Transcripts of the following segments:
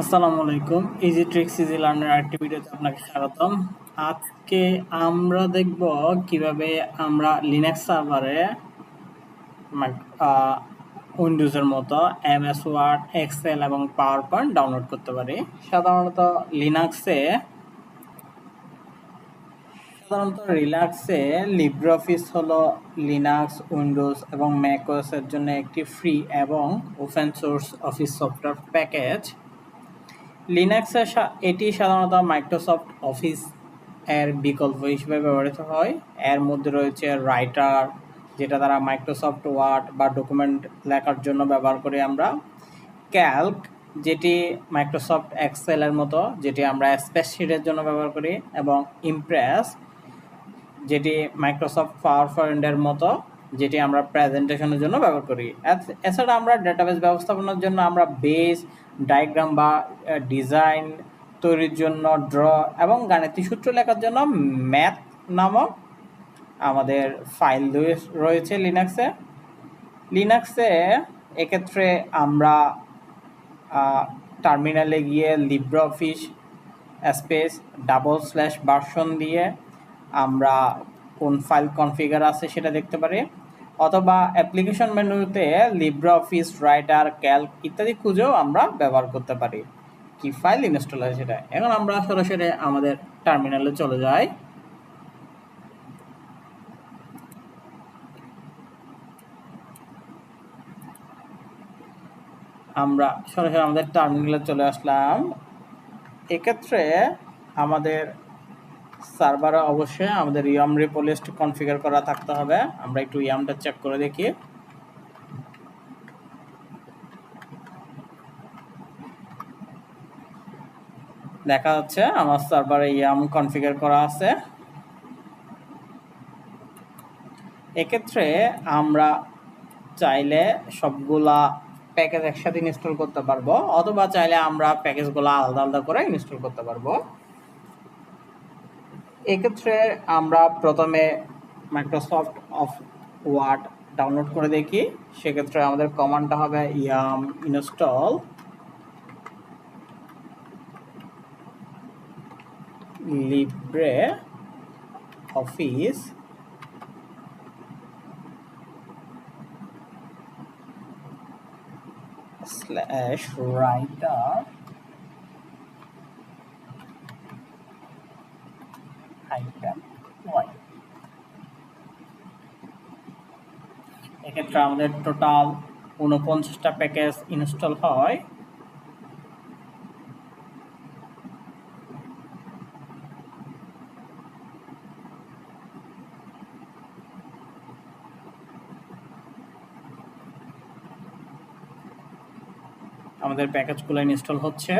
আসসালামু আলাইকুম। Easy tricks easy learner আরেকটি ভিডিওতে আপনাকে স্বাগতম। আজকে আমরা দেখব কিভাবে আমরা লিনাক্স সার্ভারে উইন্ডোজের মতো এমএস ওয়ার্ড, এক্সেল এবং পাওয়ার পয়েন্ট ডাউনলোড করতে পারি। সাধারণত লিনাক্সে রিল্যাক্সে লিব্রিঅফিস হলো লিনাক্স, উইন্ডোজ এবং ম্যাকওএস এর জন্য একটি ফ্রি এবং open source office software package. লিনাক্সে এটি সাধারণত মাইক্রোসফট অফিস এর বিকল্প হিসেবে ব্যবহৃত হয়। এর মধ্যে রয়েছে রাইটার, যেটা দ্বারা মাইক্রোসফট ওয়ার্ড বা ডকুমেন্ট লেখার জন্য ব্যবহার করি আমরা। ক্যালক, যেটি মাইক্রোসফট এক্সেলের মতো, যেটি আমরা স্প্রেডশিটের জন্য ব্যবহার করি, এবং ইমপ্রেস, যেটি মাইক্রোসফট পাওয়ার পয়েন্টের মতো, যেটি আমরা প্রেজেন্টেশনের জন্য ব্যবহার করি। এছাড়া আমরা ডেটাবেস ব্যবস্থাপনার জন্য আমরা বেস, ডায়াগ্রাম বা ডিজাইন তৈরির জন্য ড্র এবং গাণিতিক সূত্র লেখার জন্য ম্যাথ নামক আমাদের ফাইল রয়েছে লিনাক্সে। এক্ষেত্রে আমরা টার্মিনালে গিয়ে লিব্রিঅফিস স্পেস /ভার্সন দিয়ে আমরা কোন ফাইল কনফিগার আছে সেটা দেখতে পারি, অথবা অ্যাপ্লিকেশন মেনুতে লিব্রিঅফিস, রাইটার, ক্যালক ইত্যাদি খুঁজেও আমরা ব্যবহার করতে পারি কি ফাইল ইনস্টল আছে সেটা। এখন আমরা সরাসরি আমাদের টার্মিনালে চলে যাই। আমরা সরাসরি আমাদের টার্মিনালে চলে আসলাম। এক্ষেত্রে আমাদের সার্ভারে অবশ্যই আমাদের ইয়াম রিপো লিস্ট কনফিগার করা থাকতে হবে। আমরা একটু ইয়ামটা চেক করে দেখি। দেখা যাচ্ছে আমার সার্ভারে ইয়াম কনফিগার করা আছে। এক্ষেত্রে আমরা চাইলে সবগুলা প্যাকেজ একসাথে ইনস্টল করতে পারবো, অথবা চাইলে আমরা প্যাকেজগুলো আলাদা আলাদা করে ইনস্টল করতে পারবো। এক্ষেত্রে আমরা প্রথমে মাইক্রোসফট ওয়ার্ড ডাউনলোড করে দেখি। সেক্ষেত্রে আমাদের কমান্ডটা হবে yum install LibreOffice /writer -y। এক্ষেত্রে আমাদের টোটাল 49টা প্যাকেজ ইনস্টল হয়। আমাদের প্যাকেজগুলো ইনস্টল হচ্ছে।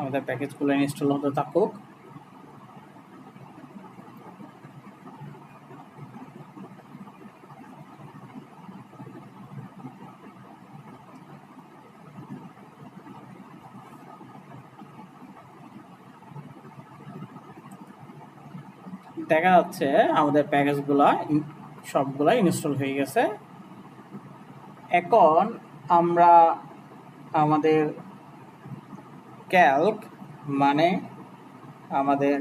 আমাদের প্যাকেজগুলো ইনস্টল হতে থাকুক। দেখা যাচ্ছে আমাদের প্যাকেজগুলো সবগুলা ইনস্টল হয়ে গেছে। এখন আমরা আমাদের ক্যালক মানে আমাদের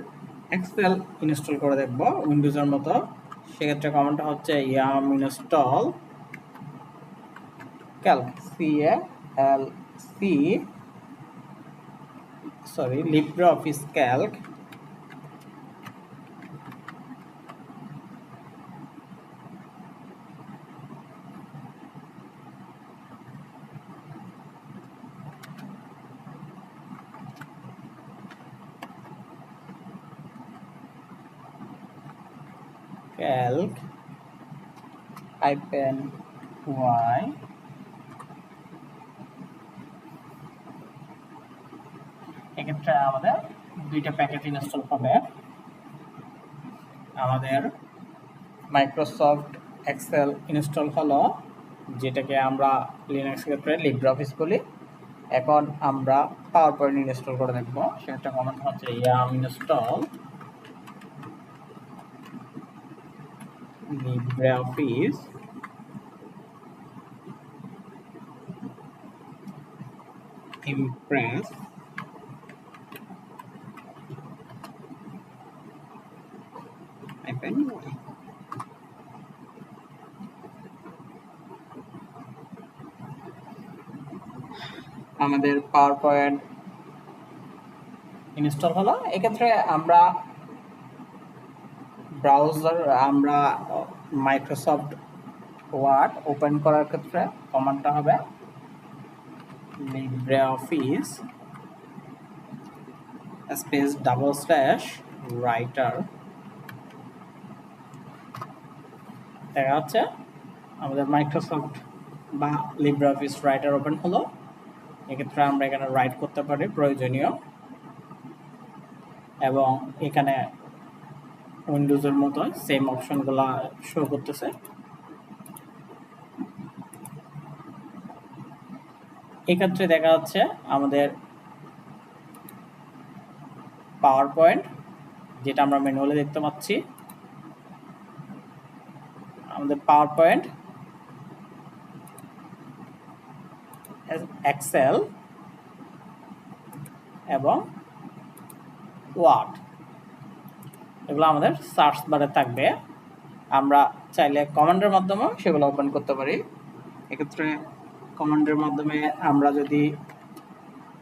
এক্সেল ইনস্টল করে দেখব উইন্ডোজের মতো। সেক্ষেত্রে কমান্ডটা হচ্ছে yum install calc LibreOffice calc -y। এক্ষেত্রে আমাদের দুইটা প্যাকেজ ইনস্টল হবে। আমাদের মাইক্রোসফট এক্সেল ইনস্টল হলো, যেটাকে আমরা লিনাক্স ক্ষেত্রে লিব্রিঅফিস বলি, এখন আমরা পাওয়ার পয়েন্ট ইনস্টল করে দেখবো। সেটা কমান্ড হচ্ছে yum install LibreOffice Impress -y। আমাদের পাওয়ার পয়েন্ট ইনস্টল হলো। এক্ষেত্রে আমরা মাইক্রোসফট ওয়ার্ড ওপেন করার ক্ষেত্রে কমান্ডটা হবে LibreOffice /writer। দেখা যাচ্ছে আমাদের মাইক্রোসফট বা LibreOffice রাইটার ওপেন হলো। এক্ষেত্রে আমরা এখানে রাইট করতে পারি প্রয়োজনীয়, এবং এখানে উইন্ডোজের মতো সেম অপশনগুলো শো করতেছে। এক্ষেত্রে দেখা যাচ্ছে আমাদের পাওয়ার পয়েন্ট, যেটা আমরা ম্যানুয়ালি দেখতে পাচ্ছি। আমাদের পাওয়ার পয়েন্ট, এক্সেল এবং ওয়ার্ড, এগুলো আমাদের সার্চ বারে থাকবে। আমরা চাইলে কমান্ডের মাধ্যমে সেগুলো ওপেন করতে পারি। এক্ষেত্রে কমান্ডের মাধ্যমে আমরা যদি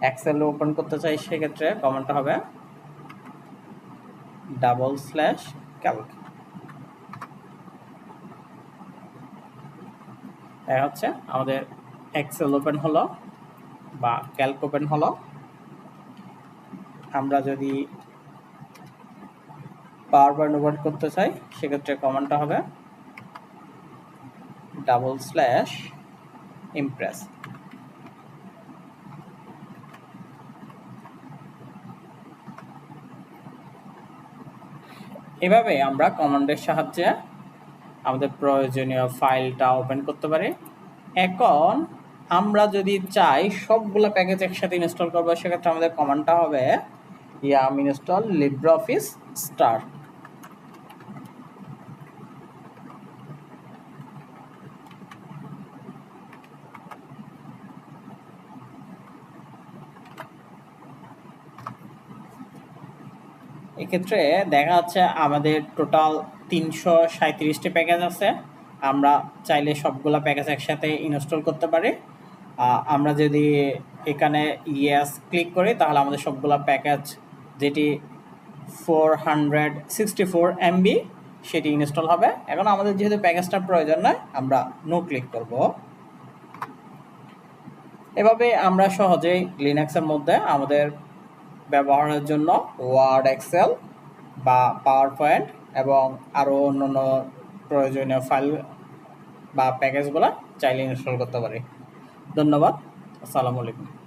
এক্সেল ওপেন করতে চাই, সেক্ষেত্রে কমান্ডটা হবে /calc। দেখা হচ্ছে আমাদের এক্সেল ওপেন হলো বা ক্যালক ওপেন হলো। আমরা যদি পাওয়ার পয়েন্ট ওপেন করতে চাই, সেক্ষেত্রে কমান্ডটা হবে /impress। এভাবে আমরা কমান্ডের সাহায্যে আমাদের প্রয়োজনীয় ফাইলটা ওপেন করতে পারি। এখন আমরা যদি চাই সবগুলো প্যাকেজ একসাথে ইনস্টল করবো, সেক্ষেত্রে আমাদের কমান্ডটা হবে yum install LibreOffice start। এক্ষেত্রে দেখা যাচ্ছে আমাদের টোটাল 337টি প্যাকেজ আছে। আমরা চাইলে সবগুলা প্যাকেজ একসাথে ইনস্টল করতে পারি। আমরা যদি এখানে ইয়েস ক্লিক করি, তাহলে আমাদের সবগুলা প্যাকেজ, যেটি 464 MB, সেটি ইনস্টল হবে। এখন আমাদের যেহেতু প্যাকেজটার প্রয়োজন নয়, আমরা নো ক্লিক করব। এভাবে আমরা সহজেই লিনাক্সের মধ্যে আমাদের ব্যবহারের জন্য ওয়ার্ড, এক্সেল বা পাওয়ার পয়েন্ট এবং আরও অন্যান্য প্রয়োজনীয় ফাইল বা প্যাকেজগুলো চাইলে ইনস্টল করতে পারি। ধন্যবাদ। আসসালামু আলাইকুম।